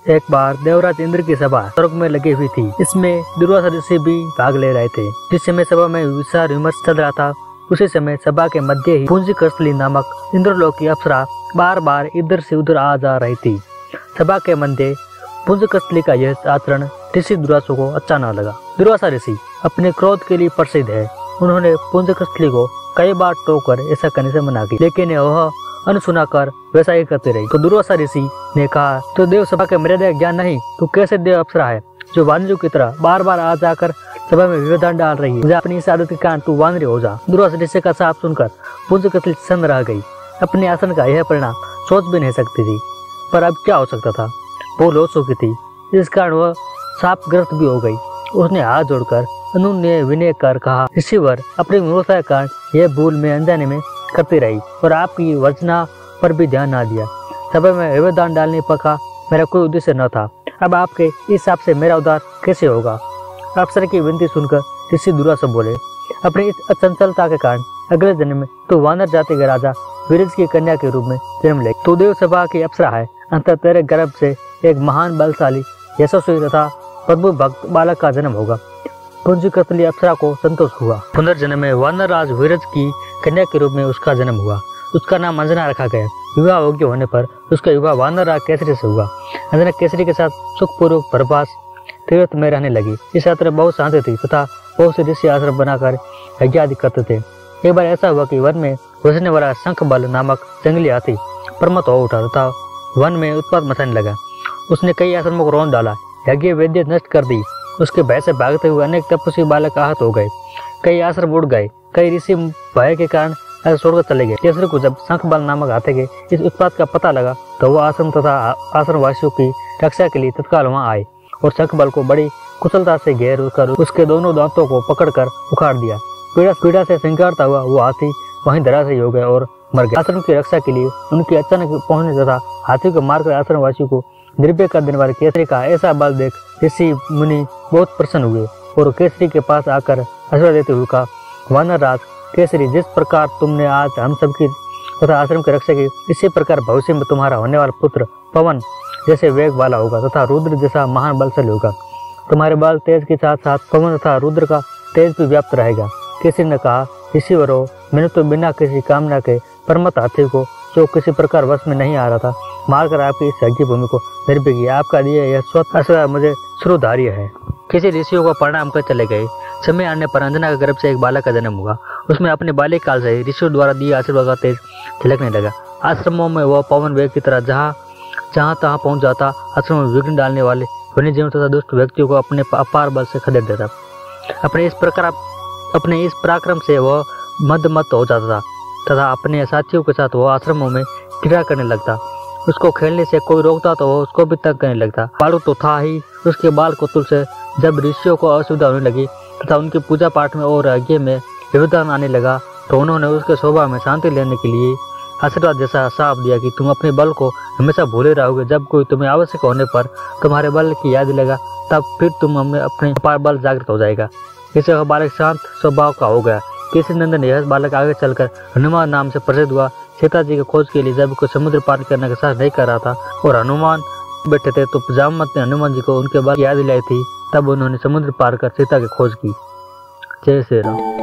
एक बार देवराज इंद्र की सभा स्वर्ग में लगी हुई थी। इसमें दुर्वासा ऋषि भी भाग ले रहे थे। जिस समय सभा में विचार विमर्श चल रहा था, उसी समय सभा के मध्य ही पुंजकस्थली नामक इंद्रलोक की अप्सरा बार बार इधर से उधर आ जा रही थी। सभा के मध्य पुंजकस्थली का यह आचरण ऋषि दुर्वासा को अच्छा न लगा। दुर्वासा ऋषि अपने क्रोध के लिए प्रसिद्ध है। उन्होंने पुंजकस्थली को कई बार टोककर ऐसा करने से मना की, लेकिन वह अनसुना कर वैसा ही करते रही। तो दुर्वासा ऋषि ने कहा, तो देव सभा के मर्यादा ज्ञान नहीं, तो कैसे देव अप्सरा है जो वानरों की तरह बार बार आ जाकर सभा में विवाद डाल रही है। अपनी इस आदत के कारण तू वानरी हो जा। दुर्वासा ऋषि का साफ सुनकर पुंजकस्थली सन्न रह गई। अपने आसन का यह परिणाम सोच भी नहीं सकती थी, पर अब क्या हो सकता था। वो लो चुकी थी, इस कारण वह शापग्रस्त भी हो गई। उसने हाथ जोड़कर अनुनय विनय कर कहा, ऋषिवर, अपनी मूर्खता के कारण यह भूल में अनजाने में करती रही और आपकी वर्जना पर भी ध्यान ना दिया। सभा में विवाद डालने का मेरा कोई उद्देश्य न था। अब आपके इस हिसाब से मेरा उद्धार कैसे होगा। अप्सरा की विनती सुनकर ऋषि दुर्वासा बोले, अपनी इस अचंचलता के कारण अगले जन्म में तो वानर जाति के राजा वीरज की कन्या के रूप में जन्म ले। तो देव सभा की अप्सरा है, अंतर तेरे गर्भ से एक महान बलशाली यशस्वी तथा प्रभु भक्त बालक का जन्म होगा। पुंजकस्थली अप्सरा को संतोष हुआ। पुनर्जन्म में वानर राज वीरज की कन्या के रूप में उसका जन्म हुआ। उसका नाम अंजना रखा गया। विवाह योग्य होने पर उसका विवाह वानर राज केसरी से हुआ। अंजना केसरी के साथ सुखपूर्वक प्रभास तीर्थ में रहने लगी। इस यात्रा बहुत शांति थी तथा बहुत से ऋषि आश्रम बनाकर यज्ञ आदि करते थे। एक बार ऐसा हुआ कि वन में घुसने वाला शंखबल नामक जंगली हाथी प्रमत्त हो उठा तथा वन में उत्पात मचाने लगा। उसने कई आश्रमों को रौंद डाला, यज्ञ वेद्य नष्ट कर दी। उसके भय से भागते हुए अनेक तपस्वी बालक आहत हो गए। कई आश्रम उड़ गए। कई ऋषि भय के कारण ऐसा छोड़कर चले गए। केसरी को जब शंखबल नामक हाथी के इस उत्पात का पता लगा तो वह आश्रम तथा आश्रम वासियों की रक्षा के लिए तत्काल वहां आए और शंखबल को बड़ी कुशलता से घेर कर उसके दोनों दांतों को पकड़कर उखाड़ दिया। पीड़ा से सिंगारता हुआ वो हाथी वहीं धराशायी हो गया और मर गया। आश्रम की रक्षा के लिए उनकी अचानक पहुंचने तथा हाथी को मारकर आश्रम वासियों को निर्भय कर देने वाले केसरी का ऐसा बल देख ऋषि मुनि बहुत प्रसन्न हुए और केसरी के पास आकर आशीर्वाद देते हुए कहा, वानर राज केसरी, जिस प्रकार तुमने आज हम सबकी तथा आश्रम की रक्षा की, इसी प्रकार भविष्य में तुम्हारा होने वाला पुत्र पवन जैसे वेग वाला होगा तथा रुद्र जैसा महान बलशाली होगा। तुम्हारे बल तेज के साथ साथ पवन तथा रुद्र का तेज भी व्याप्त रहेगा। केसरी ने कहा, ऋषिवरों, मैंने तो बिना किसी कामना के परमत हाथी को जो किसी प्रकार वश में नहीं आ रहा था मारकर आपकी इस यज्ञ भूमि को निर्भय किया। आपका दिया यह स्वतः आशीर्वाद मुझे श्रोधार्य है। किसी ऋषियों को प्रणाम कर चले गए। समय आने पर अंजना के गर्भ से एक बालक का जन्म हुआ। उसमें अपने बाल्य काल से ऋषियों द्वारा दिए आशीर्वाद का तेज झलकने लगा। आश्रमों में वह पवन वेग की तरह जहाँ तहाँ पहुंच जाता। आश्रम में विघ्न डालने वाले वन्य जीवन तथा दुष्ट व्यक्तियों को अपने अपार बल से खदेड़ देता। अपने इस पराक्रम से वह मदमस्त हो जाता था तथा अपने साथियों के साथ वह आश्रमों में क्रीड़ा करने लगता। उसको खेलने से कोई रोकता तो वह उसको भी तंग करने लगता। बालक तो था ही, उसके बाल कौतुक से जब ऋषियों को असुविधा होने लगी तथा उनकी पूजा पाठ में और यज्ञ में व्यवधान आने लगा तो उन्होंने उसके स्वभाव में शांति लेने के लिए आशीर्वाद जैसा साफ दिया कि तुम अपने बल को हमेशा भूले रहोगे। जब कोई तुम्हें आवश्यक होने पर तुम्हारे बल की याद दिलाएगा तब फिर तुम अपने अपार बल जागृत हो जाएगा। इससे वह बालक शांत स्वभाव का हो गया। केसरी नंदन यह बालक आगे चलकर हनुमान नाम से प्रसिद्ध हुआ। सीता जी की खोज के लिए जब कोई समुद्र पार करने का साहस नहीं कर रहा था और हनुमान बैठे थे तो जामवंत ने हनुमान जी को उनके बाद याद दिलाई थी। तब उन्होंने समुद्र पार कर सीता की खोज की। जय श्री राम।